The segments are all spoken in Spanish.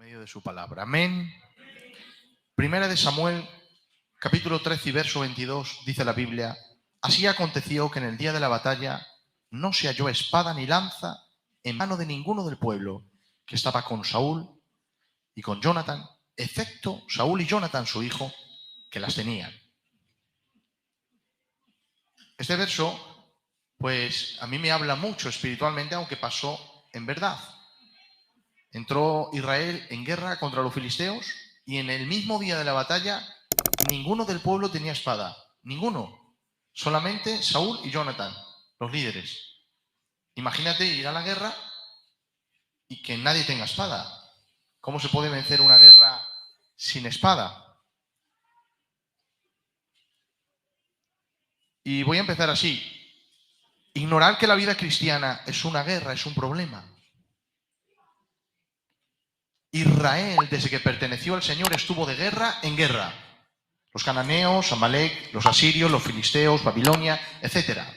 medio de su palabra. Amén. Primera de Samuel, capítulo 13 y verso 22, dice la Biblia: así aconteció que en el día de la batalla no se halló espada ni lanza en mano de ninguno del pueblo que estaba con Saúl y con Jonatán, excepto Saúl y Jonatán, su hijo, que las tenían. Este verso, pues, a mí me habla mucho espiritualmente, aunque pasó en verdad. Entró Israel en guerra contra los filisteos y en el mismo día de la batalla ninguno del pueblo tenía espada. Ninguno. Solamente Saúl y Jonatán, los líderes. Imagínate ir a la guerra y que nadie tenga espada. ¿Cómo se puede vencer una guerra sin espada? Y voy a empezar así. Ignorar que la vida cristiana es una guerra, es un problema. Israel, desde que perteneció al Señor, estuvo de guerra en guerra. Los cananeos, Amalek, los asirios, los filisteos, Babilonia, etc.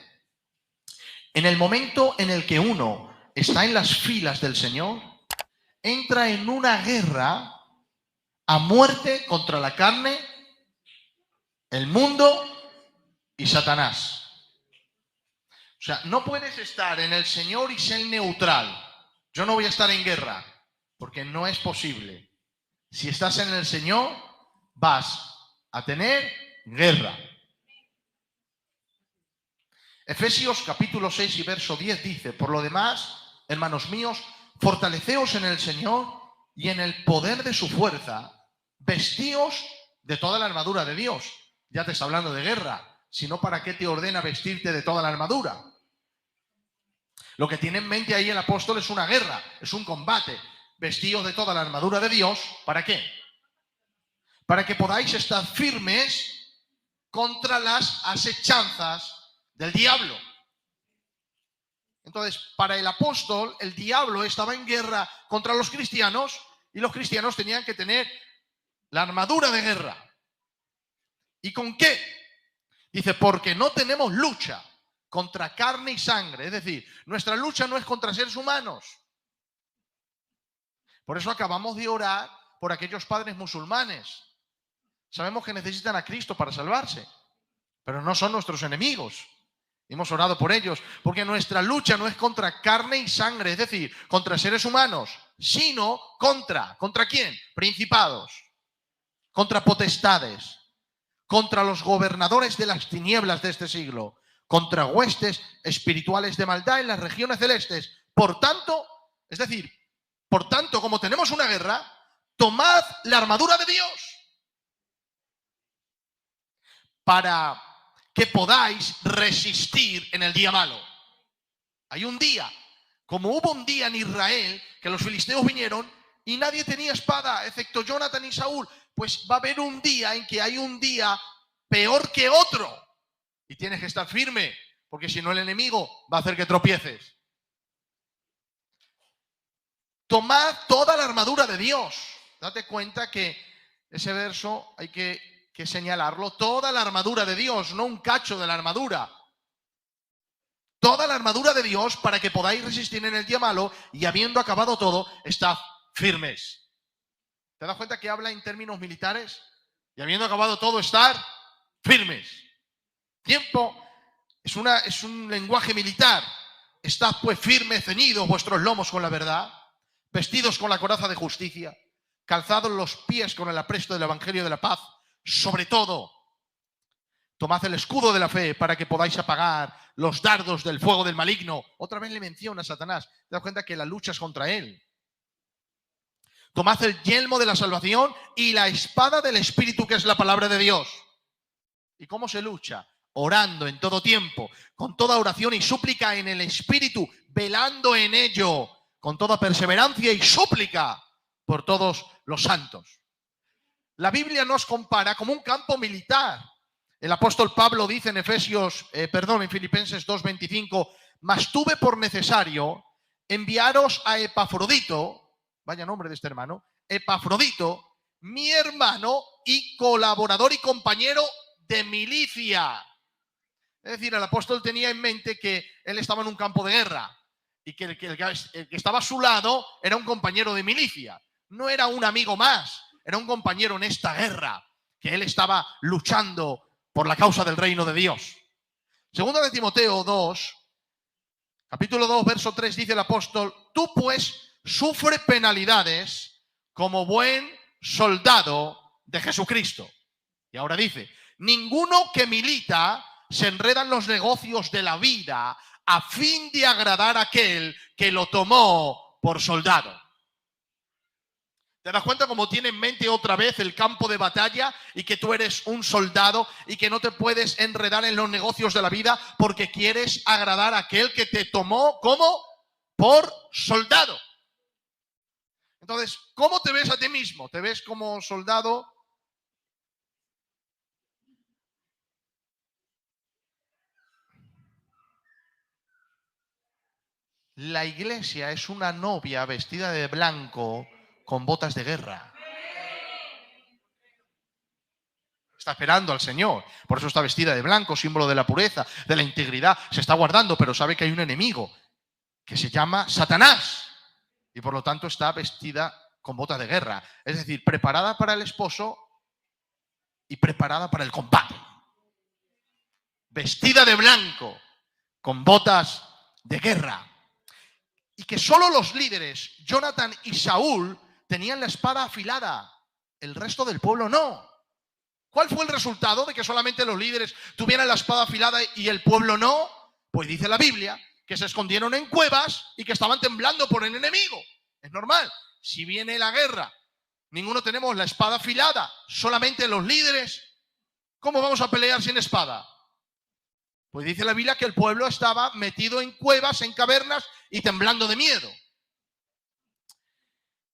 En el momento en el que uno está en las filas del Señor, entra en una guerra a muerte contra la carne, el mundo y Satanás. O sea, no puedes estar en el Señor y ser neutral. Yo no voy a estar en guerra, porque no es posible. Si estás en el Señor, vas a tener guerra. Efesios capítulo 6 y verso 10 dice: por lo demás, hermanos míos, fortaleceos en el Señor y en el poder de su fuerza, vestíos de toda la armadura de Dios. Ya te está hablando de guerra, si no, ¿para qué te ordena vestirte de toda la armadura? Lo que tiene en mente ahí el apóstol es una guerra, es un combate. Vestíos de toda la armadura de Dios, ¿para qué? Para que podáis estar firmes contra las asechanzas del diablo. Entonces, para el apóstol, el diablo estaba en guerra contra los cristianos y los cristianos tenían que tener la armadura de guerra. ¿Y con qué? Dice, porque no tenemos lucha contra carne y sangre. Es decir, nuestra lucha no es contra seres humanos. Por eso acabamos de orar por aquellos padres musulmanes. Sabemos que necesitan a Cristo para salvarse, pero no son nuestros enemigos. Hemos orado por ellos, porque nuestra lucha no es contra carne y sangre, es decir, contra seres humanos, sino ¿contra quién? Principados, contra potestades, contra los gobernadores de las tinieblas de este siglo, contra huestes espirituales de maldad en las regiones celestes. Por tanto, como tenemos una guerra, tomad la armadura de Dios para que podáis resistir en el día malo. Hay un día, como hubo un día en Israel que los filisteos vinieron y nadie tenía espada, excepto Jonatán y Saúl, pues va a haber un día en que hay un día peor que otro y tienes que estar firme, porque si no el enemigo va a hacer que tropieces. Tomad toda la armadura de Dios. Date cuenta que ese verso hay que señalarlo, toda la armadura de Dios, no un cacho de la armadura. Toda la armadura de Dios para que podáis resistir en el día malo y habiendo acabado todo, estad firmes. ¿Te das cuenta que habla en términos militares? Y habiendo acabado todo, estar firmes. Tiempo es un lenguaje militar. Estad pues firmes, ceñidos vuestros lomos con la verdad, vestidos con la coraza de justicia, calzados los pies con el apresto del evangelio de la paz. Sobre todo, tomad el escudo de la fe para que podáis apagar los dardos del fuego del maligno. Otra vez le menciona a Satanás. Te das cuenta que la lucha es contra él. Tomad el yelmo de la salvación y la espada del Espíritu, que es la palabra de Dios. ¿Y cómo se lucha? Orando en todo tiempo, con toda oración y súplica en el Espíritu, velando en ello, con toda perseverancia y súplica por todos los santos. La Biblia nos compara como un campo militar. El apóstol Pablo dice en Filipenses 2:25, mas tuve por necesario enviaros a Epafrodito, vaya nombre de este hermano, Epafrodito, mi hermano y colaborador y compañero de milicia. Es decir, el apóstol tenía en mente que él estaba en un campo de guerra y que el que estaba a su lado era un compañero de milicia. no era un amigo más, era un compañero en esta guerra, que él estaba luchando por la causa del reino de Dios. Segunda de Timoteo 2, capítulo 2, verso 3, dice el apóstol: tú pues sufre penalidades como buen soldado de Jesucristo. Y ahora dice: ninguno que milita se enreda en los negocios de la vida a fin de agradar a aquel que lo tomó por soldado. ¿Te das cuenta cómo tiene en mente otra vez el campo de batalla y que tú eres un soldado y que no te puedes enredar en los negocios de la vida porque quieres agradar a aquel que te tomó como por soldado? Entonces, ¿cómo te ves a ti mismo? ¿Te ves como soldado? La iglesia es una novia vestida de blanco con botas de guerra. Está esperando al Señor. Por eso está vestida de blanco, símbolo de la pureza, de la integridad. Se está guardando, pero sabe que hay un enemigo que se llama Satanás. Y por lo tanto está vestida con botas de guerra. Es decir, preparada para el esposo y preparada para el combate. Vestida de blanco, con botas de guerra. Y que solo los líderes, Jonathan y Saúl, tenían la espada afilada. El resto del pueblo no. ¿Cuál fue el resultado de que solamente los líderes tuvieran la espada afilada y el pueblo no? Pues dice la Biblia que se escondieron en cuevas y que estaban temblando por el enemigo. Es normal. Si viene la guerra, ninguno tenemos la espada afilada, solamente los líderes. ¿Cómo vamos a pelear sin espada? Pues dice la Biblia que el pueblo estaba metido en cuevas, en cavernas y temblando de miedo.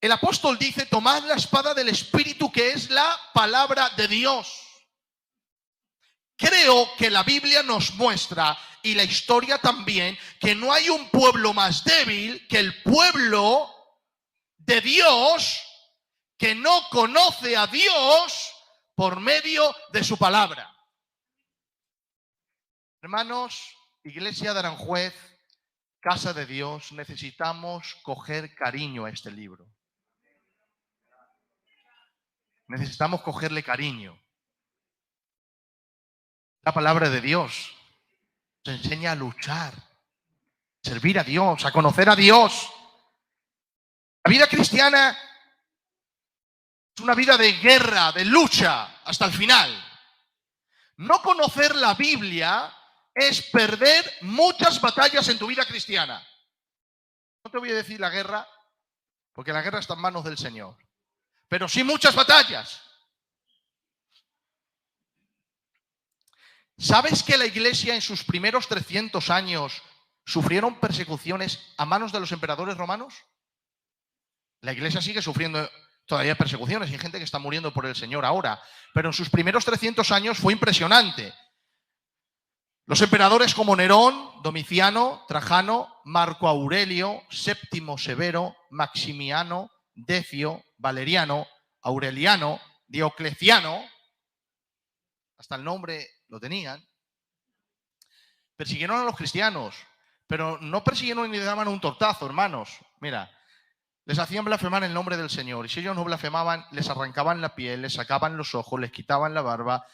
El apóstol dice: tomad la espada del Espíritu, que es la palabra de Dios. Creo que la Biblia nos muestra, y la historia también, que no hay un pueblo más débil que el pueblo de Dios, que no conoce a Dios por medio de su palabra. Hermanos, Iglesia de Aranjuez, Casa de Dios, necesitamos coger cariño a este libro. Necesitamos cogerle cariño. La palabra de Dios nos enseña a luchar, a servir a Dios, a conocer a Dios. La vida cristiana es una vida de guerra, de lucha hasta el final. No conocer la Biblia es perder muchas batallas en tu vida cristiana. No te voy a decir la guerra, porque la guerra está en manos del Señor. Pero sí muchas batallas. ¿Sabes que la iglesia en sus primeros 300 años sufrieron persecuciones a manos de los emperadores romanos? La iglesia sigue sufriendo todavía persecuciones y hay gente que está muriendo por el Señor ahora. Pero en sus primeros 300 años fue impresionante. Los emperadores como Nerón, Domiciano, Trajano, Marco Aurelio, Séptimo Severo, Maximiano, Decio, Valeriano, Aureliano, Diocleciano, hasta el nombre lo tenían, persiguieron a los cristianos, pero no persiguieron ni le daban un tortazo, hermanos. Mira, les hacían blasfemar el nombre del Señor, y si ellos no blasfemaban, les arrancaban la piel, les sacaban los ojos, les quitaban la barba,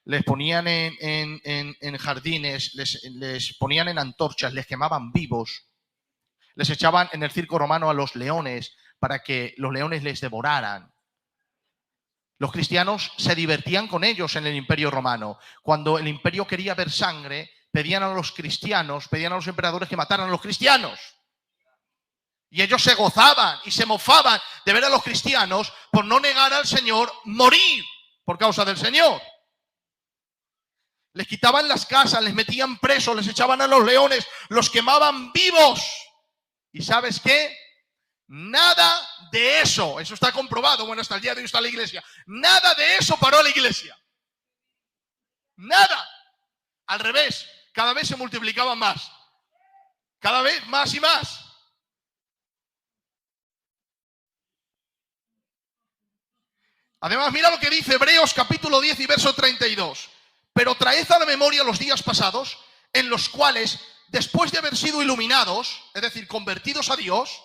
les ponían en jardines, les ponían en antorchas, les quemaban vivos, les echaban en el circo romano a los leones para que los leones les devoraran. Los cristianos se divertían con ellos en el Imperio Romano. Cuando el imperio quería ver sangre, pedían a los cristianos, pedían a los emperadores que mataran a los cristianos. Y ellos se gozaban y se mofaban de ver a los cristianos por no negar al Señor morir por causa del Señor. Les quitaban las casas, les metían presos, les echaban a los leones, los quemaban vivos. ¿Y sabes qué? Nada de eso está comprobado, bueno, hasta el día de hoy está la iglesia. Nada de eso paró a la iglesia. Nada. Al revés, cada vez se multiplicaban más. Cada vez más y más. Además, mira lo que dice Hebreos capítulo 10 y verso 32. Pero traed a la memoria los días pasados, en los cuales, después de haber sido iluminados, es decir, convertidos a Dios,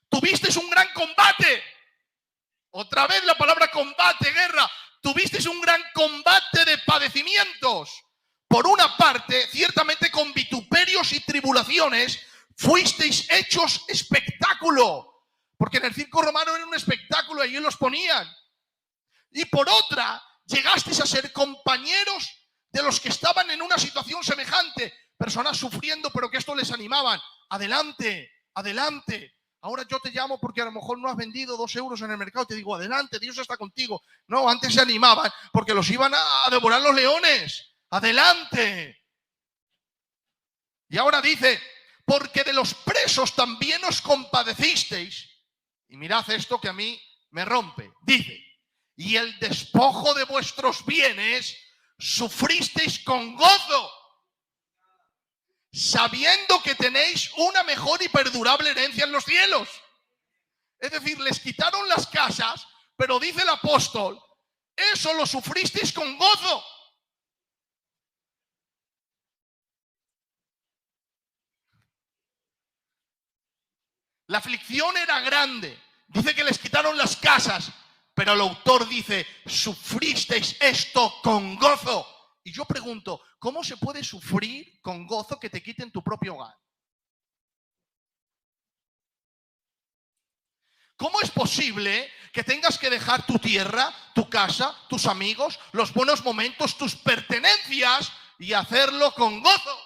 tuvisteis un gran combate. Otra vez la palabra combate, guerra. Tuvisteis un gran combate de padecimientos. Por una parte, ciertamente con vituperios y tribulaciones, fuisteis hechos espectáculo. Porque en el circo romano era un espectáculo y allí los ponían. Y por otra, llegasteis a ser compañeros de los que estaban en una situación semejante. Personas sufriendo, pero que esto les animaban. Adelante, adelante. Ahora yo te llamo porque a lo mejor no has vendido 2 euros en el mercado. Te digo, adelante, Dios está contigo. No, antes se animaban porque los iban a devorar los leones. Adelante. Y ahora dice, porque de los presos también os compadecisteis. Y mirad esto que a mí me rompe. Dice, y el despojo de vuestros bienes sufristeis con gozo, sabiendo que tenéis una mejor y perdurable herencia en los cielos. Es decir, les quitaron las casas, pero dice el apóstol, eso lo sufristeis con gozo. La aflicción era grande. Dice que les quitaron las casas, pero el autor dice, sufristeis esto con gozo. Y yo pregunto, ¿cómo se puede sufrir con gozo que te quiten tu propio hogar? ¿Cómo es posible que tengas que dejar tu tierra, tu casa, tus amigos, los buenos momentos, tus pertenencias y hacerlo con gozo?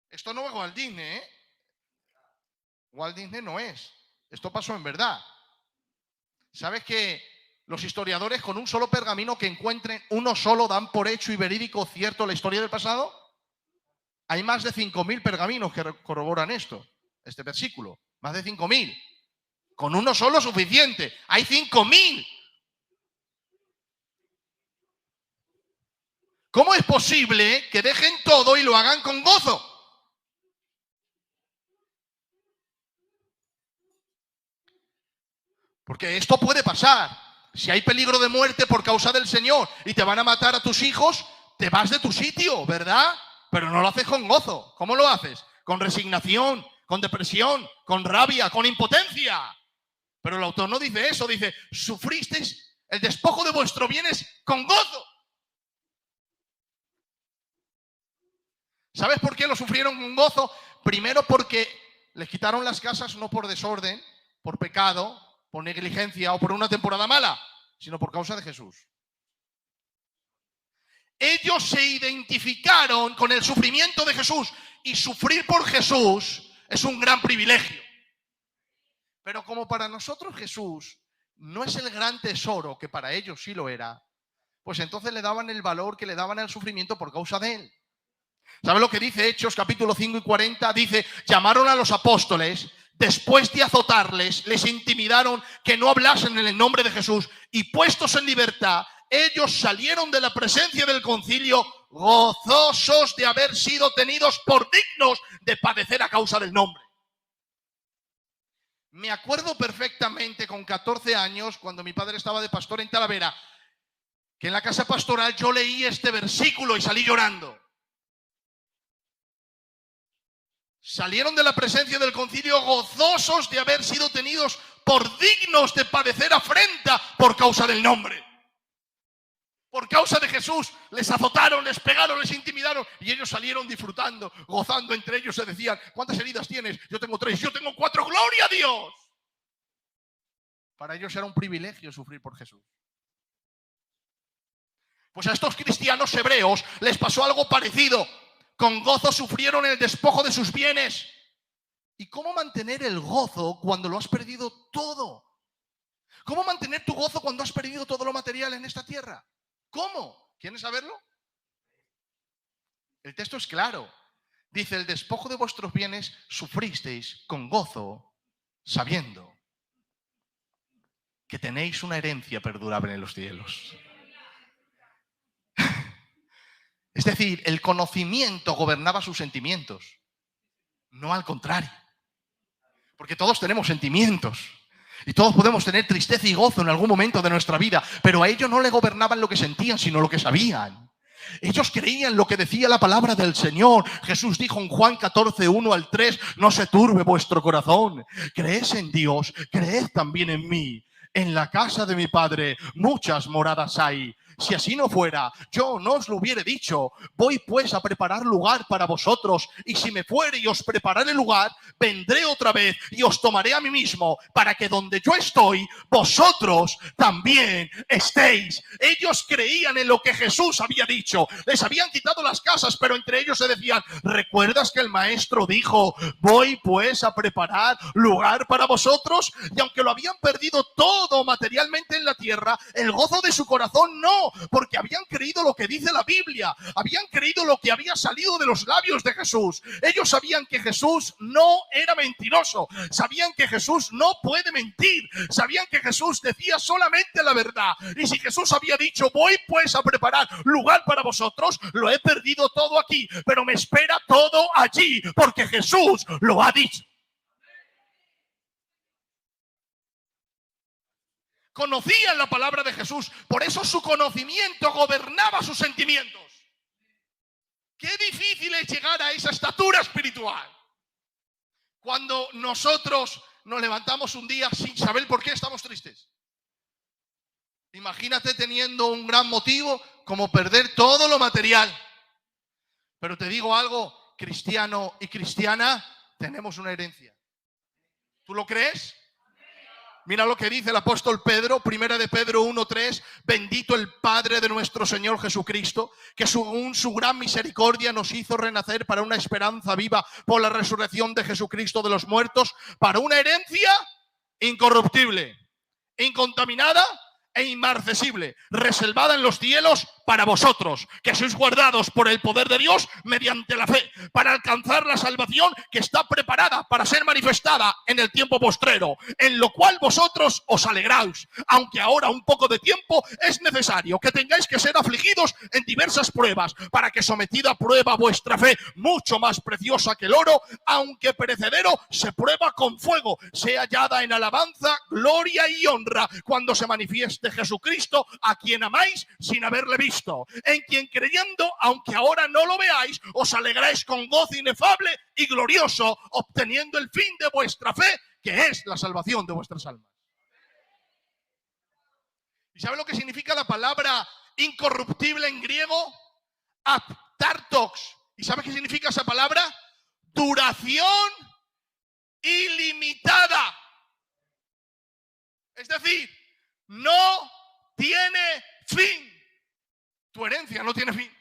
Esto no es Walt Disney, ¿eh? Walt Disney no es. Esto pasó en verdad. ¿Sabes que los historiadores con un solo pergamino que encuentren uno solo dan por hecho y verídico cierto la historia del pasado? Hay más de 5.000 pergaminos que corroboran esto, este versículo. Más de 5.000. Con uno solo suficiente. Hay 5.000. ¿Cómo es posible que dejen todo y lo hagan con gozo? Porque esto puede pasar. Si hay peligro de muerte por causa del Señor y te van a matar a tus hijos, te vas de tu sitio, ¿verdad? Pero no lo haces con gozo. ¿Cómo lo haces? Con resignación, con depresión, con rabia, con impotencia. Pero el autor no dice eso, dice, sufristeis el despojo de vuestros bienes con gozo. ¿Sabes por qué lo sufrieron con gozo? Primero porque les quitaron las casas no por desorden, por pecado, por negligencia o por una temporada mala, sino por causa de Jesús. Ellos se identificaron con el sufrimiento de Jesús y sufrir por Jesús es un gran privilegio. Pero como para nosotros Jesús no es el gran tesoro que para ellos sí lo era, pues entonces le daban el valor que le daban al sufrimiento por causa de él. ¿Sabe lo que dice Hechos capítulo 5 y 40? Dice, llamaron a los apóstoles, después de azotarles, les intimidaron que no hablasen en el nombre de Jesús y puestos en libertad, ellos salieron de la presencia del concilio gozosos de haber sido tenidos por dignos de padecer a causa del nombre. Me acuerdo perfectamente con 14 años, cuando mi padre estaba de pastor en Talavera, que en la casa pastoral yo leí este versículo y salí llorando. Salieron de la presencia del concilio gozosos de haber sido tenidos por dignos de padecer afrenta por causa del nombre. Por causa de Jesús les azotaron, les pegaron, les intimidaron y ellos salieron disfrutando, gozando entre ellos. Se decían, ¿cuántas heridas tienes? Yo tengo 3, yo tengo 4, ¡gloria a Dios! Para ellos era un privilegio sufrir por Jesús. Pues a estos cristianos hebreos les pasó algo parecido. Con gozo sufrieron el despojo de sus bienes. ¿Y cómo mantener el gozo cuando lo has perdido todo? ¿Cómo mantener tu gozo cuando has perdido todo lo material en esta tierra? ¿Cómo? ¿Quieres saberlo? El texto es claro. Dice, el despojo de vuestros bienes sufristeis con gozo, sabiendo que tenéis una herencia perdurable en los cielos. Es decir, el conocimiento gobernaba sus sentimientos, no al contrario. Porque todos tenemos sentimientos y todos podemos tener tristeza y gozo en algún momento de nuestra vida, pero a ellos no le gobernaban lo que sentían, sino lo que sabían. Ellos creían lo que decía la palabra del Señor. Jesús dijo en Juan 14, 1 al 3, no se turbe vuestro corazón. Creed en Dios, creed también en mí. En la casa de mi Padre muchas moradas hay. Si así no fuera, yo no os lo hubiera dicho. Voy pues a preparar lugar para vosotros. Y si me fuere y os prepararé lugar, vendré otra vez y os tomaré a mí mismo, para que donde yo estoy, vosotros también estéis. Ellos creían en lo que Jesús había dicho. Les habían quitado las casas, pero entre ellos se decían, ¿recuerdas que el maestro dijo, voy pues a preparar lugar para vosotros? Y aunque lo habían perdido todo materialmente en la tierra, el gozo de su corazón no, porque habían creído lo que dice la Biblia, habían creído lo que había salido de los labios de Jesús. Ellos sabían que Jesús no era mentiroso, sabían que Jesús no puede mentir, sabían que Jesús decía solamente la verdad. Y si Jesús había dicho, voy pues a preparar lugar para vosotros, lo he perdido todo aquí, pero me espera todo allí, porque Jesús lo ha dicho. Conocían la palabra de Jesús, por eso su conocimiento gobernaba sus sentimientos. Qué difícil es llegar a esa estatura espiritual. Cuando nosotros nos levantamos un día sin saber por qué estamos tristes. Imagínate teniendo un gran motivo como perder todo lo material. Pero te digo algo, cristiano y cristiana, tenemos una herencia. ¿Tú lo crees? Mira lo que dice el apóstol Pedro, primera de Pedro 1:3, bendito el Padre de nuestro Señor Jesucristo, que según su gran misericordia nos hizo renacer para una esperanza viva por la resurrección de Jesucristo de los muertos, para una herencia incorruptible, incontaminada e inmarcesible, reservada en los cielos para vosotros, que sois guardados por el poder de Dios mediante la fe, para alcanzar la salvación que está preparada para ser manifestada en el tiempo postrero, en lo cual vosotros os alegráis, aunque ahora un poco de tiempo es necesario que tengáis que ser afligidos en diversas pruebas, para que sometida a prueba vuestra fe, mucho más preciosa que el oro, aunque perecedero, se prueba con fuego, sea hallada en alabanza, gloria y honra, cuando se manifieste Jesucristo, a quien amáis sin haberle visto, en quien creyendo, aunque ahora no lo veáis, os alegráis con gozo inefable y glorioso, obteniendo el fin de vuestra fe, que es la salvación de vuestras almas. ¿Y sabe lo que significa la palabra incorruptible en griego? Aptartox. ¿Y sabe qué significa esa palabra? Duración ilimitada. Es decir, no tiene fin. Tu herencia no tiene fin.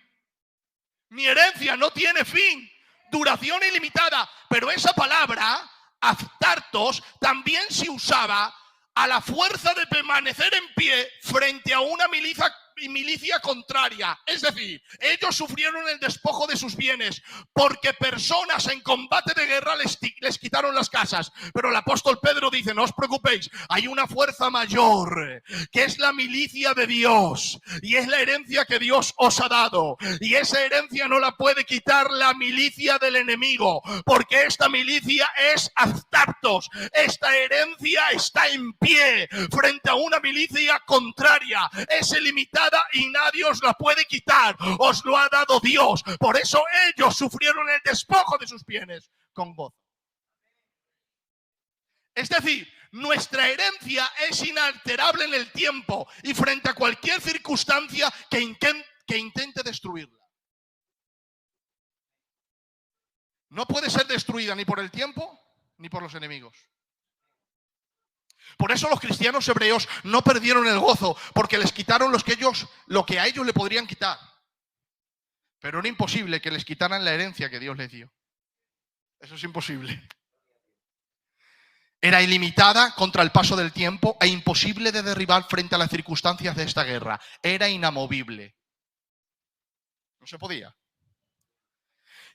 Mi herencia no tiene fin. Duración ilimitada. Pero esa palabra, aptartos, también se usaba a la fuerza de permanecer en pie frente a una milicia contraria. Es decir, ellos sufrieron el despojo de sus bienes porque personas en combate de guerra les quitaron las casas. Pero el apóstol Pedro dice, no os preocupéis, hay una fuerza mayor, que es la milicia de Dios, y es la herencia que Dios os ha dado, y esa herencia no la puede quitar la milicia del enemigo, porque esta milicia es aptartos. Esta herencia está en pie frente a una milicia contraria, es ilimitada y nadie os la puede quitar, os lo ha dado Dios. Por eso ellos sufrieron el despojo de sus bienes con gozo. Es decir, nuestra herencia es inalterable en el tiempo y frente a cualquier circunstancia que intente destruirla. No puede ser destruida ni por el tiempo ni por los enemigos. Por eso los cristianos hebreos no perdieron el gozo, porque les quitaron lo que a ellos le podrían quitar. Pero era imposible que les quitaran la herencia que Dios les dio. Eso es imposible. Era ilimitada contra el paso del tiempo e imposible de derribar frente a las circunstancias de esta guerra. Era inamovible. No se podía.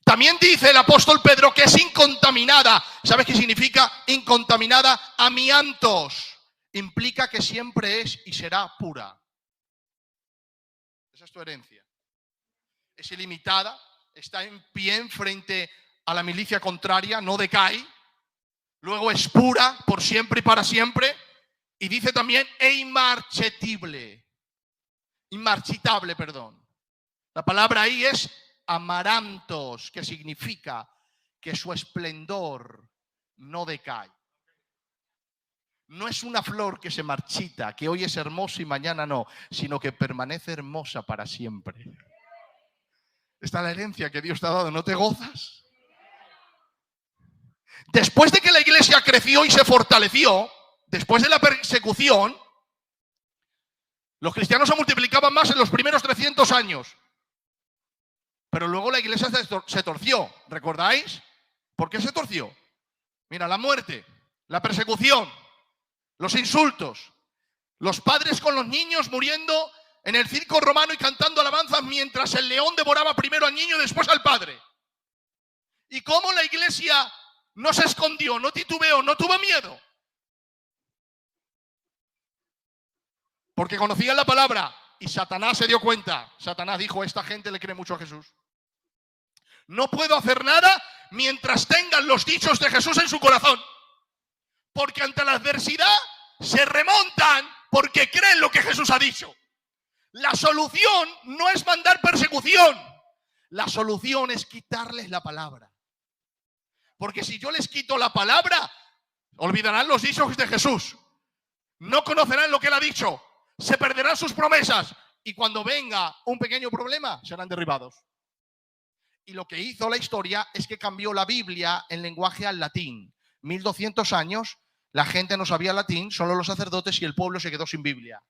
También dice el apóstol Pedro que es incontaminada. ¿Sabes qué significa incontaminada? Amiantos. Implica que siempre es y será pura. Esa es tu herencia. Es ilimitada, está en pie frente a la milicia contraria, no decae. Luego es pura por siempre y para siempre. Y dice también inmarchitable, perdón. La palabra ahí es amarantos, que significa que su esplendor no decae. No es una flor que se marchita, que hoy es hermosa y mañana no, sino que permanece hermosa para siempre. Esta es la herencia que Dios te ha dado, ¿no te gozas? Después de que la iglesia creció y se fortaleció, después de la persecución, los cristianos se multiplicaban más en los primeros 300 años. Pero luego la iglesia se torció, ¿recordáis? ¿Por qué se torció? Mira, la muerte, la persecución, los insultos, los padres con los niños muriendo en el circo romano y cantando alabanzas mientras el león devoraba primero al niño y después al padre. Y cómo la iglesia no se escondió, no titubeó, no tuvo miedo. Porque conocían la palabra y Satanás se dio cuenta. Satanás dijo, esta gente le cree mucho a Jesús. No puedo hacer nada mientras tengan los dichos de Jesús en su corazón. Porque ante la adversidad se remontan porque creen lo que Jesús ha dicho. La solución no es mandar persecución. La solución es quitarles la palabra. Porque si yo les quito la palabra, olvidarán los dichos de Jesús. No conocerán lo que Él ha dicho. Se perderán sus promesas. Y cuando venga un pequeño problema, serán derribados. Y lo que hizo la historia es que cambió la Biblia en lenguaje al latín. 1200 años, la gente no sabía latín, solo los sacerdotes, y el pueblo se quedó sin Biblia.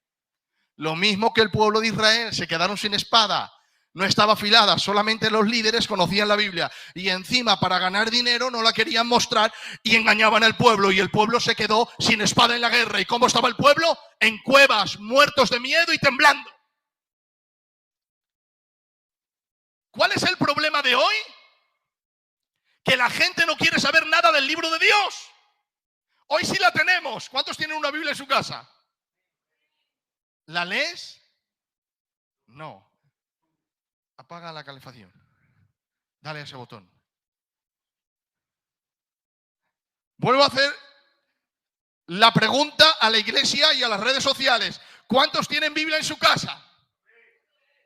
Lo mismo que el pueblo de Israel, se quedaron sin espada. No estaba afilada, solamente los líderes conocían la Biblia. Y encima, para ganar dinero, no la querían mostrar y engañaban al pueblo. Y el pueblo se quedó sin espada en la guerra. ¿Y cómo estaba el pueblo? En cuevas, muertos de miedo y temblando. ¿Cuál es el problema de hoy? Que la gente no quiere saber nada del libro de Dios. Hoy sí la tenemos. ¿Cuántos tienen una Biblia en su casa? ¿La lees? No. Apaga la calefacción. Dale a ese botón. Vuelvo a hacer la pregunta a la iglesia y a las redes sociales. ¿Cuántos tienen Biblia en su casa?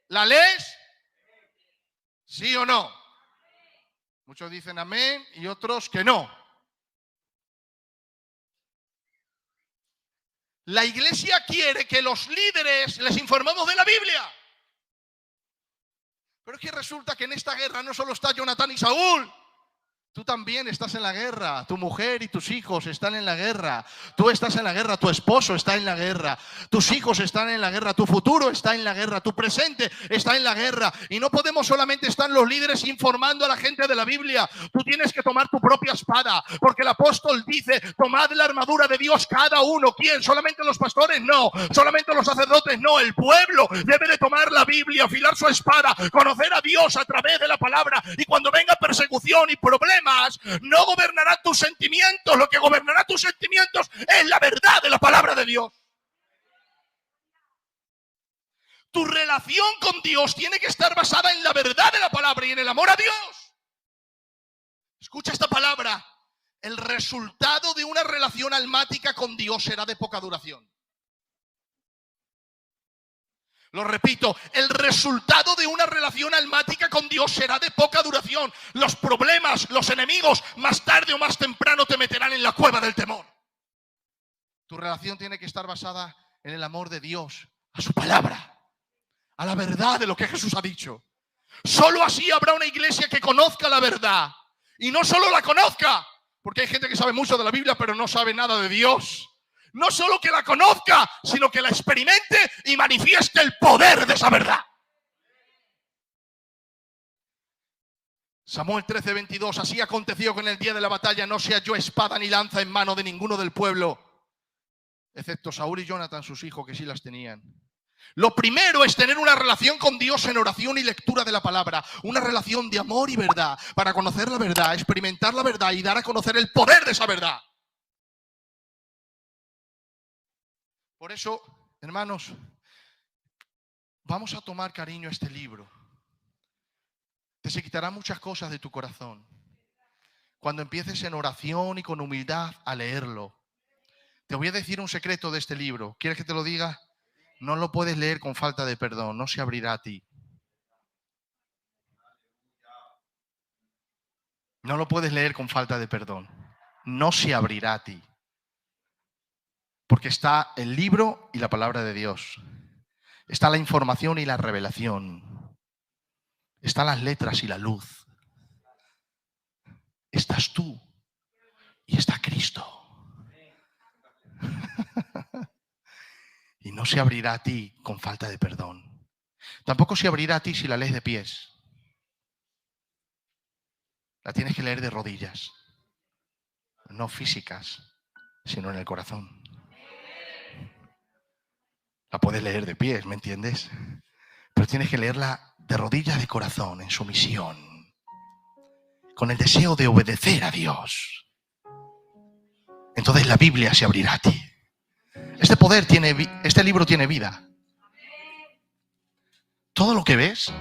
¿La lees? ¿Sí o no? Muchos dicen amén y otros que no. La iglesia quiere que los líderes les informemos de la Biblia. Pero es que resulta que en esta guerra no solo está Jonatán y Saúl. Tú también estás en la guerra, tu mujer y tus hijos están en la guerra, tú estás en la guerra, tu esposo está en la guerra, tus hijos están en la guerra, tu futuro está en la guerra, tu presente está en la guerra. Y no podemos solamente estar los líderes informando a la gente de la Biblia. Tú tienes que tomar tu propia espada, porque el apóstol dice, tomad la armadura de Dios cada uno. ¿Quién? ¿Solamente los pastores? No. ¿Solamente los sacerdotes? No. El pueblo debe de tomar la Biblia, afilar su espada, conocer a Dios a través de la palabra. Y cuando venga persecución y problemas, no gobernará tus sentimientos. Lo que gobernará tus sentimientos es la verdad de la palabra de Dios. Tu relación con Dios tiene que estar basada en la verdad de la palabra y en el amor a Dios. Escucha esta palabra. El resultado de una relación almática con Dios será de poca duración. Lo repito, el resultado de una relación almática con Dios será de poca duración. Los problemas, los enemigos, más tarde o más temprano te meterán en la cueva del temor. Tu relación tiene que estar basada en el amor de Dios, a su palabra, a la verdad de lo que Jesús ha dicho. Solo así habrá una iglesia que conozca la verdad. Y no solo la conozca, porque hay gente que sabe mucho de la Biblia, pero no sabe nada de Dios. No solo que la conozca, sino que la experimente y manifieste el poder de esa verdad. Samuel 13:22. Así aconteció que en el día de la batalla no se halló espada ni lanza en mano de ninguno del pueblo, excepto Saúl y Jonatán, sus hijos, que sí las tenían. Lo primero es tener una relación con Dios en oración y lectura de la palabra. Una relación de amor y verdad, para conocer la verdad, experimentar la verdad y dar a conocer el poder de esa verdad. Por eso, hermanos, vamos a tomar cariño a este libro. Te quitará muchas cosas de tu corazón cuando empieces en oración y con humildad a leerlo. Te voy a decir un secreto de este libro. ¿Quieres que te lo diga? No lo puedes leer con falta de perdón, no se abrirá a ti. No lo puedes leer con falta de perdón. No se abrirá a ti. Porque está el libro y la palabra de Dios. Está la información y la revelación. Están las letras y la luz. Estás tú y está Cristo. Y no se abrirá a ti con falta de perdón. Tampoco se abrirá a ti si la lees de pies. La tienes que leer de rodillas. No físicas, sino en el corazón. La puedes leer de pies, ¿me entiendes? Pero tienes que leerla de rodillas de corazón, en sumisión, con el deseo de obedecer a Dios. Entonces la Biblia se abrirá a ti. Este libro tiene vida. Todo lo que ves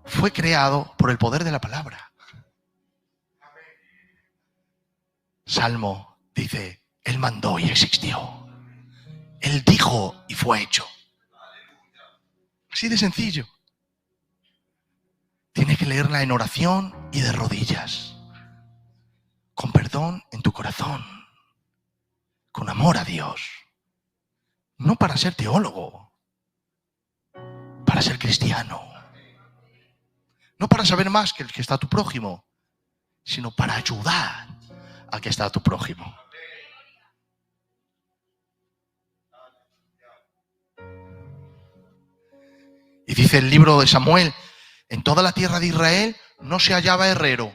fue creado por el poder de la palabra. Salmo dice, Él mandó y existió. Él dijo y fue hecho. Así de sencillo. Tienes que leerla en oración y de rodillas. Con perdón en tu corazón. Con amor a Dios. No para ser teólogo. Para ser cristiano. No para saber más que el que está a tu prójimo. Sino para ayudar al que está a tu prójimo. Y dice el libro de Samuel, en toda la tierra de Israel no se hallaba herrero.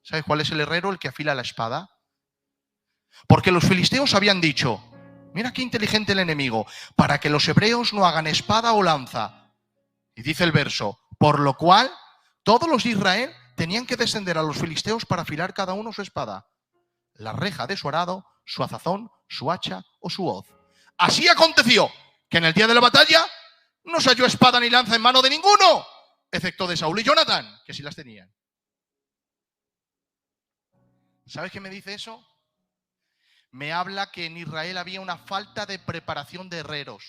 ¿Sabes cuál es el herrero? El que afila la espada. Porque los filisteos habían dicho, mira qué inteligente el enemigo, para que los hebreos no hagan espada o lanza. Y dice el verso, por lo cual todos los de Israel tenían que descender a los filisteos para afilar cada uno su espada, la reja de su arado, su azazón, su hacha o su hoz. Así aconteció que en el día de la batalla no se halló espada ni lanza en mano de ninguno, excepto de Saúl y Jonatán, que sí las tenían. ¿Sabes qué me dice eso? Me habla que en Israel había una falta de preparación de herreros.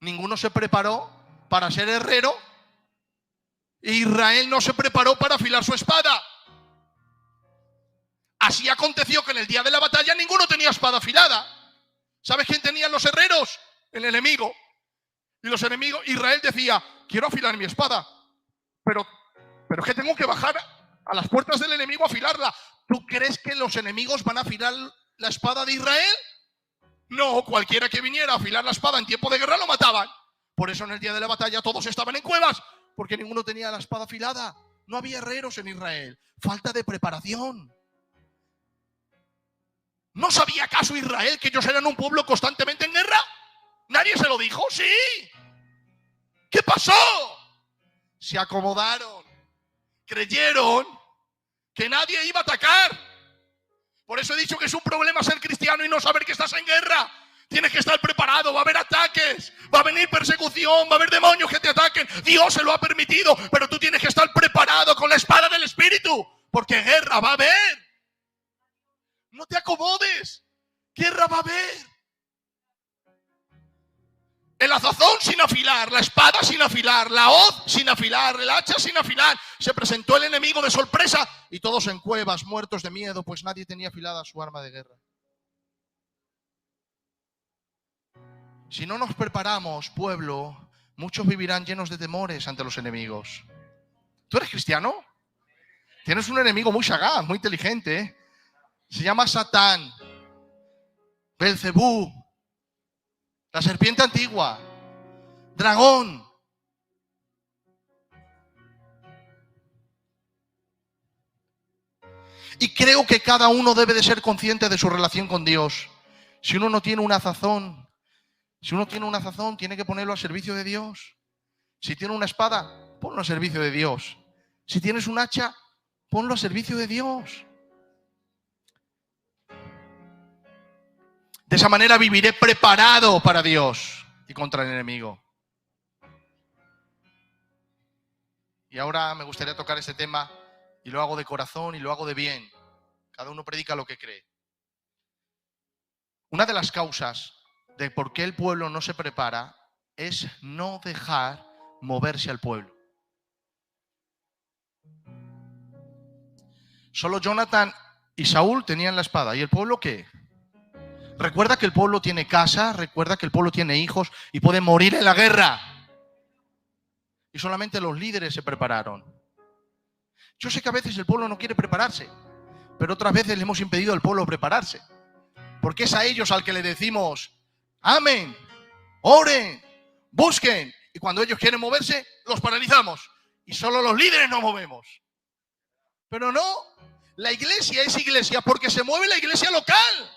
Ninguno se preparó para ser herrero. E Israel no se preparó para afilar su espada. Así aconteció que en el día de la batalla ninguno tenía espada afilada. ¿Sabes quién tenían los herreros? El enemigo. Y los enemigos, Israel decía, quiero afilar mi espada, pero es que tengo que bajar a las puertas del enemigo a afilarla. ¿Tú crees que los enemigos van a afilar la espada de Israel? No, cualquiera que viniera a afilar la espada en tiempo de guerra lo mataban. Por eso en el día de la batalla todos estaban en cuevas, porque ninguno tenía la espada afilada. No había herreros en Israel. Falta de preparación. ¿No sabía acaso Israel que ellos eran un pueblo constantemente en guerra? ¿Nadie se lo dijo? Sí. ¿Qué pasó? Se acomodaron. Creyeron que nadie iba a atacar. Por eso he dicho que es un problema ser cristiano y no saber que estás en guerra. Tienes que estar preparado, va a haber ataques, va a venir persecución, va a haber demonios que te ataquen. Dios se lo ha permitido, pero tú tienes que estar preparado con la espada del Espíritu, porque guerra va a haber. No te acomodes, guerra va a haber. El azazón sin afilar, la espada sin afilar, la hoz sin afilar, el hacha sin afilar. Se presentó el enemigo de sorpresa y todos en cuevas, muertos de miedo, pues nadie tenía afilada su arma de guerra. Si no nos preparamos, pueblo, muchos vivirán llenos de temores ante los enemigos. ¿Tú eres cristiano? Tienes un enemigo muy sagaz, muy inteligente, ¿eh? Se llama Satán, Belcebú, la serpiente antigua, dragón. Y creo que cada uno debe de ser consciente de su relación con Dios. Si uno no tiene un azazón, tiene que ponerlo al servicio de Dios. Si tiene una espada, ponlo al servicio de Dios. Si tienes un hacha, ponlo al servicio de Dios. De esa manera viviré preparado para Dios y contra el enemigo. Y ahora me gustaría tocar este tema y lo hago de corazón y lo hago de bien. Cada uno predica lo que cree. Una de las causas de por qué el pueblo no se prepara es no dejar moverse al pueblo. Solo Jonathan y Saúl tenían la espada. ¿Y el pueblo qué? Recuerda que el pueblo tiene casa, recuerda que el pueblo tiene hijos y puede morir en la guerra. Y solamente los líderes se prepararon. Yo sé que a veces el pueblo no quiere prepararse, pero otras veces le hemos impedido al pueblo prepararse. Porque es a ellos al que le decimos, amen, oren, busquen. Y cuando ellos quieren moverse, los paralizamos. Y solo los líderes nos movemos. Pero no, la iglesia es iglesia porque se mueve la iglesia local.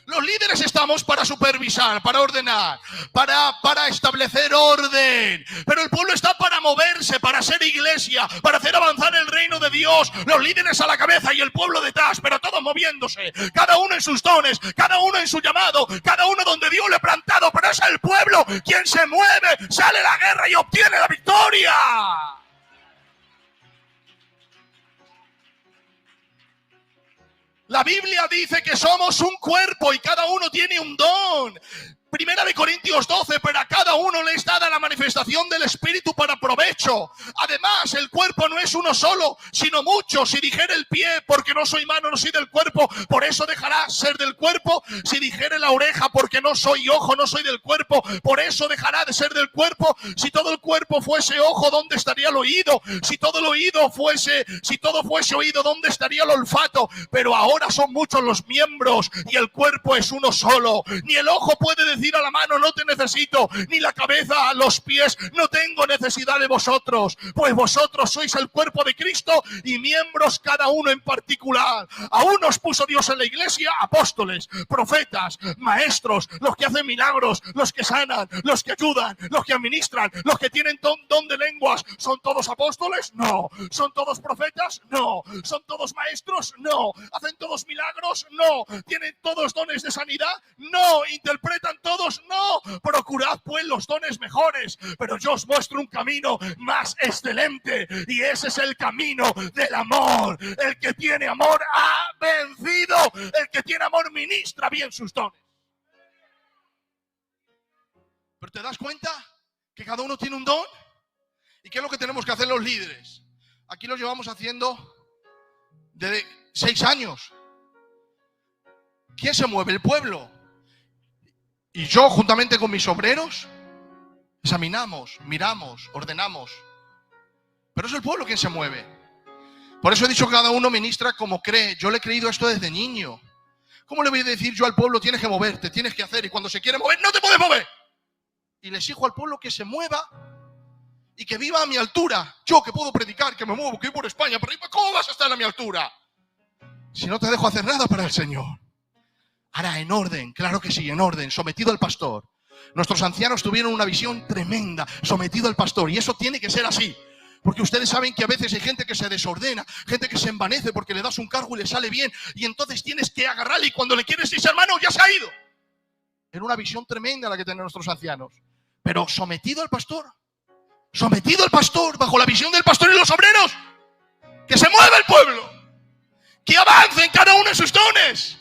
Los líderes estamos para supervisar, para ordenar, para establecer orden. Pero el pueblo está para moverse, para ser iglesia, para hacer avanzar el reino de Dios. Los líderes a la cabeza y el pueblo detrás, pero todos moviéndose. Cada uno en sus dones, cada uno en su llamado, cada uno donde Dios le ha plantado. Pero es el pueblo quien se mueve, sale a la guerra y obtiene la victoria. La Biblia dice que somos un cuerpo y cada uno tiene un don. Primera de Corintios 12, pero a cada uno le es dada la manifestación del Espíritu para provecho. Además, el cuerpo no es uno solo, sino muchos. Si dijere el pie, porque no soy mano, no soy del cuerpo, por eso dejará ser del cuerpo. Si dijere la oreja, porque no soy ojo, no soy del cuerpo, por eso dejará de ser del cuerpo. Si todo el cuerpo fuese ojo, ¿dónde estaría el oído? Si todo fuese oído, ¿dónde estaría el olfato? Pero ahora son muchos los miembros y el cuerpo es uno solo. Ni el ojo puede decir a la mano, no te necesito, ni la cabeza a los pies, no tengo necesidad de vosotros, pues vosotros sois el cuerpo de Cristo y miembros cada uno en particular. A unos puso Dios en la iglesia apóstoles, profetas, maestros, los que hacen milagros, los que sanan, los que ayudan, los que administran, los que tienen don de lenguas. ¿Son todos apóstoles? No. ¿Son todos profetas? No. ¿Son todos maestros? No. ¿Hacen todos milagros? No. ¿Tienen todos dones de sanidad? No. ¿Interpretan todos? No. Procurad pues los dones mejores, pero yo os muestro un camino más excelente, y ese es el camino del amor. El que tiene amor ha vencido. El que tiene amor ministra bien sus dones. Pero ¿te das cuenta que cada uno tiene un don? ¿Y qué es lo que tenemos que hacer los líderes? Aquí lo llevamos haciendo de 6 años. ¿Quién se mueve? El pueblo. Y yo, juntamente con mis obreros, examinamos, miramos, ordenamos. Pero es el pueblo quien se mueve. Por eso he dicho que cada uno ministra como cree. Yo le he creído esto desde niño. ¿Cómo le voy a decir yo al pueblo, tienes que moverte, tienes que hacer? Y cuando se quiere mover, no te puedes mover. Y le exijo al pueblo que se mueva y que viva a mi altura. Yo que puedo predicar, que me muevo, que voy por España, pero ¿cómo vas a estar a mi altura? Si no te dejo hacer nada para el Señor. Ahora, en orden, claro que sí, en orden, sometido al pastor. Nuestros ancianos tuvieron una visión tremenda, sometido al pastor, y eso tiene que ser así. Porque ustedes saben que a veces hay gente que se desordena, gente que se envanece porque le das un cargo y le sale bien, y entonces tienes que agarrarle, y cuando le quieres decir, hermano, ya se ha ido. Era una visión tremenda la que tenían nuestros ancianos. Pero sometido al pastor, bajo la visión del pastor y los obreros. Que se mueva el pueblo, que avancen cada uno en sus dones.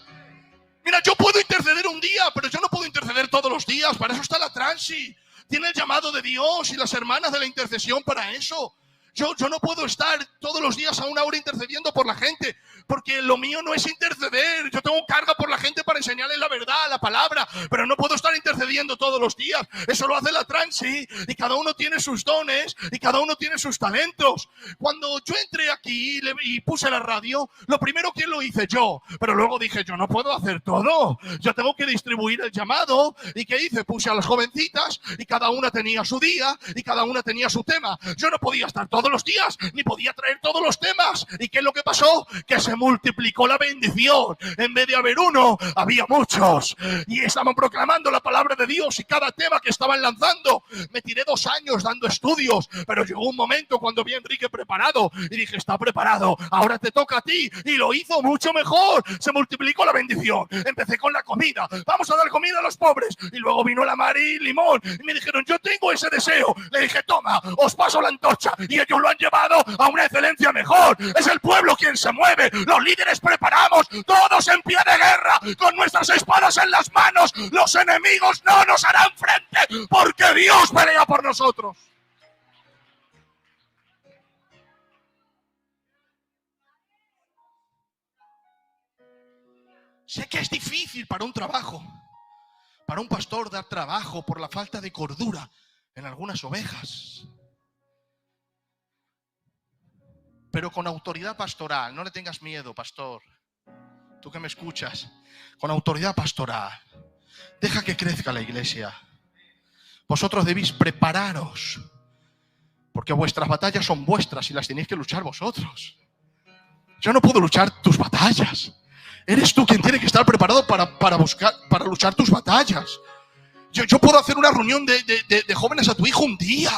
Mira, yo puedo interceder un día, pero yo no puedo interceder todos los días. Para eso está la transi. Tiene el llamado de Dios y las hermanas de la intercesión para eso. Yo no puedo estar todos los días a una hora intercediendo por la gente, porque lo mío no es interceder. Yo tengo carga por la gente para enseñarles la verdad, la palabra, pero no puedo estar intercediendo todos los días. Eso lo hace la transi, y cada uno tiene sus dones y cada uno tiene sus talentos. Cuando yo entré aquí y puse la radio, lo primero que lo hice yo, pero luego dije, yo no puedo hacer todo. Yo tengo que distribuir el llamado. ¿Y qué hice? Puse a las jovencitas y cada una tenía su día y cada una tenía su tema. Yo no podía estar todos los días, ni podía traer todos los temas. ¿Y qué es lo que pasó? Que se multiplicó la bendición. En vez de haber uno, había muchos, y estaban proclamando la palabra de Dios. Y cada tema que estaban lanzando, me tiré 2 años dando estudios, pero llegó un momento cuando vi a Enrique preparado y dije, está preparado, ahora te toca a ti. Y lo hizo mucho mejor. Se multiplicó la bendición. Empecé con la comida, vamos a dar comida a los pobres, y luego vino la Mari y Limón y me dijeron, yo tengo ese deseo. Le dije, toma, os paso la antorcha, y ellos lo han llevado a una excelencia mejor. Es el pueblo quien se mueve. Los líderes preparamos, todos en pie de guerra, con nuestras espadas en las manos. Los enemigos no nos harán frente, porque Dios pelea por nosotros. Sé que es difícil para un trabajo, para un pastor dar trabajo por la falta de cordura en algunas ovejas. Pero con autoridad pastoral, no le tengas miedo, pastor. Tú que me escuchas, con autoridad pastoral, deja que crezca la iglesia. Vosotros debéis prepararos, porque vuestras batallas son vuestras y las tenéis que luchar vosotros. Yo no puedo luchar tus batallas. Eres tú quien tiene que estar preparado para luchar tus batallas. Yo puedo hacer una reunión de jóvenes a tu hijo un día,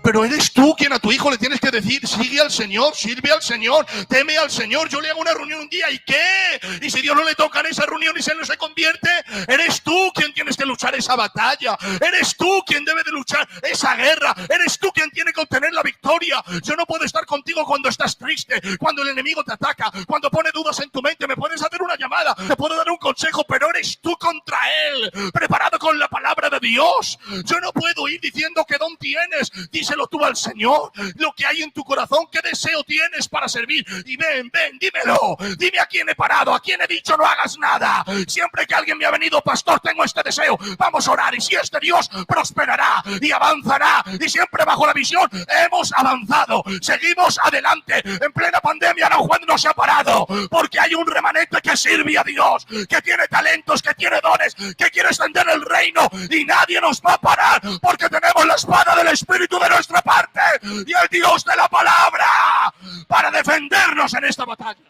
pero eres tú quien a tu hijo le tienes que decir: sigue al Señor, sirve al Señor, teme al Señor. Yo le hago una reunión un día, ¿y qué? Y si Dios no le toca en esa reunión y se no se convierte, eres tú quien tienes que luchar esa batalla. Eres tú quien debe de luchar esa guerra. Eres tú quien tiene que obtener la victoria. Yo no puedo estar contigo cuando estás triste, cuando el enemigo te ataca, cuando pone dudas en tu mente. Me puedes hacer una llamada, te puedo dar un consejo, pero eres tú contra él, preparado con la palabra de Dios. Yo no puedo ir diciendo qué don tienes. Díselo tú al Señor, lo que hay en tu corazón, qué deseo tienes para servir. Y ven, dímelo. Dime a quién he parado, a quién he dicho no hagas nada. Siempre que alguien me ha venido: pastor, tengo este deseo, vamos a orar. Y si es de Dios, prosperará y avanzará. Y siempre bajo la visión hemos avanzado, seguimos adelante. En plena pandemia Aranjuez no se ha parado, porque hay un remanente que sirve a Dios, que tiene talentos, que tiene dones, que quiere extender el reino, y nadie nos va a parar, porque tenemos la espada del Espíritu de nuestra parte y el Dios de la palabra para defendernos en esta batalla.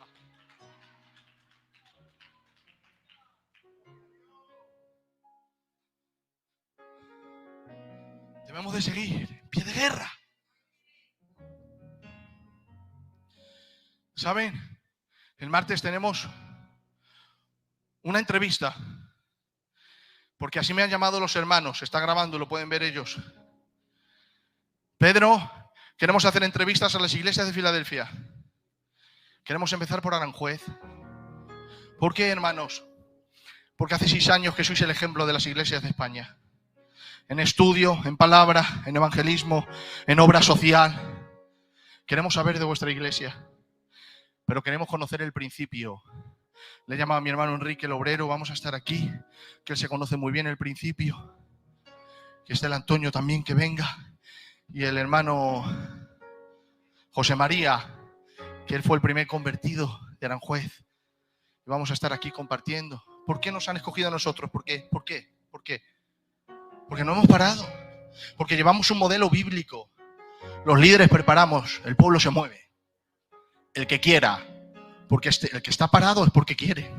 Debemos de seguir en pie de guerra. ¿Saben? El martes tenemos una entrevista, porque así me han llamado los hermanos. Se está grabando, lo pueden ver ellos. Pedro, queremos hacer entrevistas a las iglesias de Filadelfia. Queremos empezar por Aranjuez. ¿Por qué, hermanos? Porque hace 6 años que sois el ejemplo de las iglesias de España. En estudio, en palabra, en evangelismo, en obra social. Queremos saber de vuestra iglesia, pero queremos conocer el principio. Le llama a mi hermano Enrique, el obrero. Vamos a estar aquí, que él se conoce muy bien el principio. Que esté el Antonio también, que venga. Y el hermano José María, que él fue el primer convertido de Aranjuez. Y vamos a estar aquí compartiendo. ¿Por qué nos han escogido a nosotros? ¿Por qué? Porque no hemos parado. Porque llevamos un modelo bíblico. Los líderes preparamos, el pueblo se mueve. El que quiera. Porque el que está parado es porque quiere.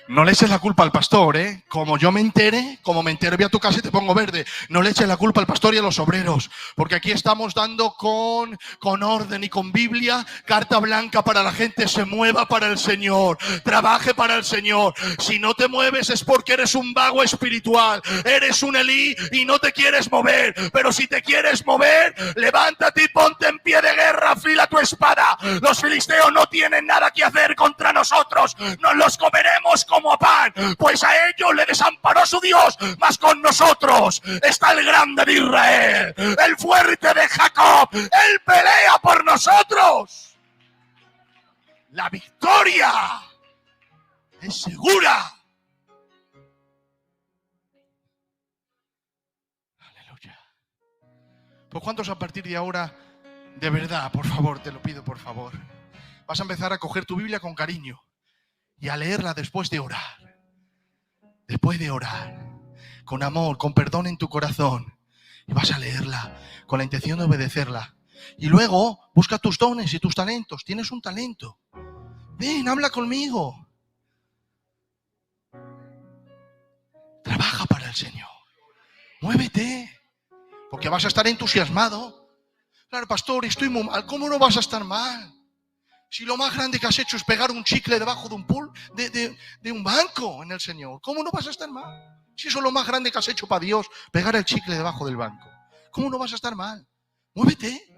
No le eches la culpa al pastor, ¿eh? Como me entere, voy a tu casa y te pongo verde. No le eches la culpa al pastor y a los obreros, porque aquí estamos dando con orden y con Biblia, carta blanca para la gente se mueva para el Señor, trabaje para el Señor. Si no te mueves es porque eres un vago espiritual, eres un Elí y no te quieres mover. Pero si te quieres mover, levántate y ponte en pie de guerra, afila tu espada. Los filisteos no tienen nada que hacer contra nosotros, nos los comeremos como a pan, pues a ellos le desamparó su Dios, mas con nosotros está el grande de Israel, el fuerte de Jacob. Él pelea por nosotros. La victoria es segura. Aleluya. Pues ¿cuántos a partir de ahora, de verdad, por favor, te lo pido, por favor, vas a empezar a coger tu Biblia con cariño y a leerla después de orar? Después de orar, con amor, con perdón en tu corazón. Y vas a leerla con la intención de obedecerla. Y luego busca tus dones y tus talentos. Tienes un talento. Ven, habla conmigo. Trabaja para el Señor. Muévete. Porque vas a estar entusiasmado. Claro, pastor, estoy muy mal. ¿Cómo no vas a estar mal? Si lo más grande que has hecho es pegar un chicle debajo de un de un banco en el Señor, ¿cómo no vas a estar mal? Si eso es lo más grande que has hecho para Dios, pegar el chicle debajo del banco, ¿cómo no vas a estar mal? Muévete,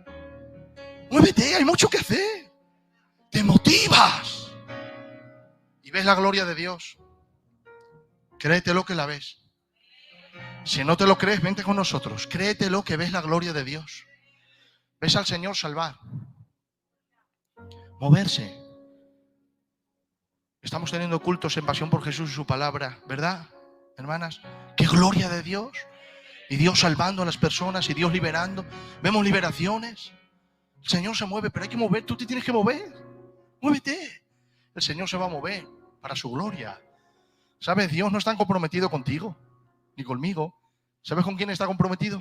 hay mucho que hacer. Te motivas y ves la gloria de Dios. Créetelo que la ves. Si no te lo crees, vente con nosotros. Créetelo que ves la gloria de Dios. Ves al Señor salvar. Moverse. Estamos teniendo cultos en pasión por Jesús y su palabra, ¿verdad, hermanas? ¡Qué gloria de Dios! Y Dios salvando a las personas y Dios liberando. Vemos liberaciones. El Señor se mueve, pero hay que mover. Tú te tienes que mover. Muévete. El Señor se va a mover para su gloria. ¿Sabes? Dios no está comprometido contigo ni conmigo. ¿Sabes con quién está comprometido?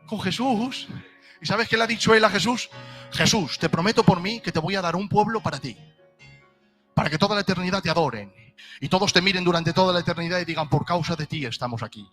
Con Jesús. ¿Y sabes qué le ha dicho él a Jesús? Jesús, te prometo por mí que te voy a dar un pueblo para ti, para que toda la eternidad te adoren y todos te miren durante toda la eternidad y digan, por causa de ti estamos aquí.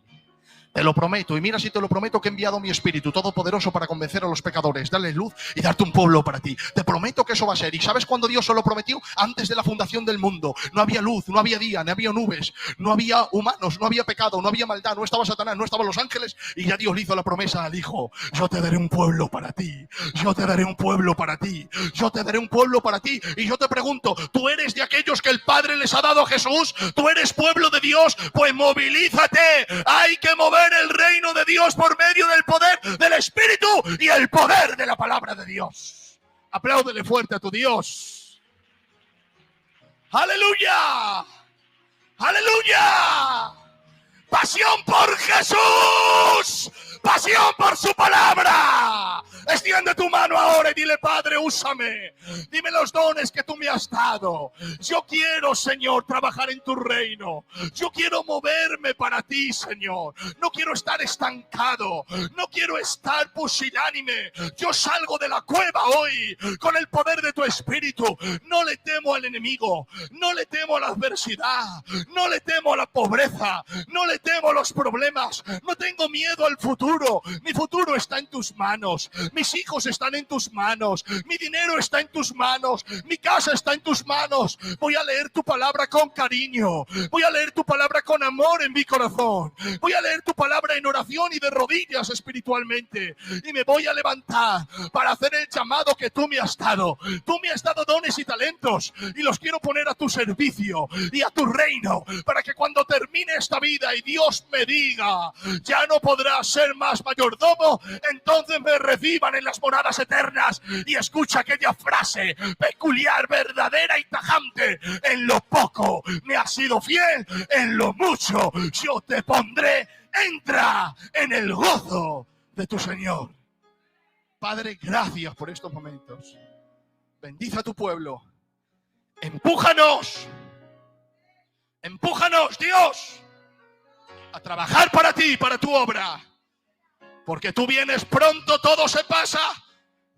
Te lo prometo, y mira si te lo prometo que he enviado mi Espíritu Todopoderoso para convencer a los pecadores, darles luz y darte un pueblo para ti. Te prometo que eso va a ser. ¿Y sabes cuándo Dios se lo prometió? Antes de la fundación del mundo. No había luz, no había día, no había nubes, no había humanos, no había pecado, no había maldad, no estaba Satanás, no estaban los ángeles. Y ya Dios le hizo la promesa al Hijo. Yo te daré un pueblo para ti. Yo te daré un pueblo para ti. Yo te daré un pueblo para ti. Y yo te pregunto, ¿tú eres de aquellos que el Padre les ha dado a Jesús? ¿Tú eres pueblo de Dios? Pues movilízate. Hay que mover el reino de Dios por medio del poder del Espíritu y el poder de la palabra de Dios. Apláudele fuerte a tu Dios. ¡Aleluya! ¡Aleluya! ¡Pasión por Jesús! ¡Pasión por su palabra! Extiende tu mano ahora y dile, Padre, úsame. Dime los dones que tú me has dado. Yo quiero, Señor, trabajar en tu reino. Yo quiero moverme para ti, Señor. No quiero estar estancado. No quiero estar pusilánime. Yo salgo de la cueva hoy con el poder de tu Espíritu. No le temo al enemigo. No le temo a la adversidad. No le temo a la pobreza. No le temo a los problemas. No tengo miedo al futuro. Mi futuro está en tus manos. Mis hijos están en tus manos. Mi dinero está en tus manos. Mi casa está en tus manos. Voy a leer tu palabra con cariño. Voy a leer tu palabra con amor en mi corazón. Voy a leer tu palabra en oración y de rodillas espiritualmente. Y me voy a levantar para hacer el llamado que tú me has dado. Tú me has dado dones y talentos y los quiero poner a tu servicio y a tu reino, para que cuando termine esta vida y Dios me diga, ya no podrás ser más mayordomo, entonces me reciban en las moradas eternas. Y escucha aquella frase peculiar, verdadera y tajante: en lo poco me has sido fiel, en lo mucho yo te pondré. Entra en el gozo de tu Señor. Padre, gracias por estos momentos. Bendice a tu pueblo. Empújanos, Dios, a trabajar para ti, para tu obra. Porque tú vienes pronto, todo se pasa.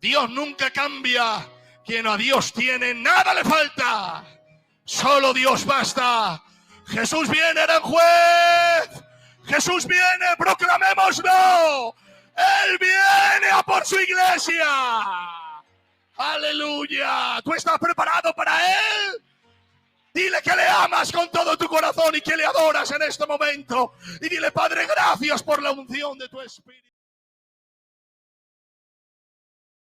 Dios nunca cambia. Quien a Dios tiene, nada le falta. Solo Dios basta. Jesús viene, Aranjuez. Jesús viene, proclamémoslo. Él viene a por su iglesia. Aleluya. ¿Tú estás preparado para Él? Dile que le amas con todo tu corazón y que le adoras en este momento. Y dile, Padre, gracias por la unción de tu Espíritu.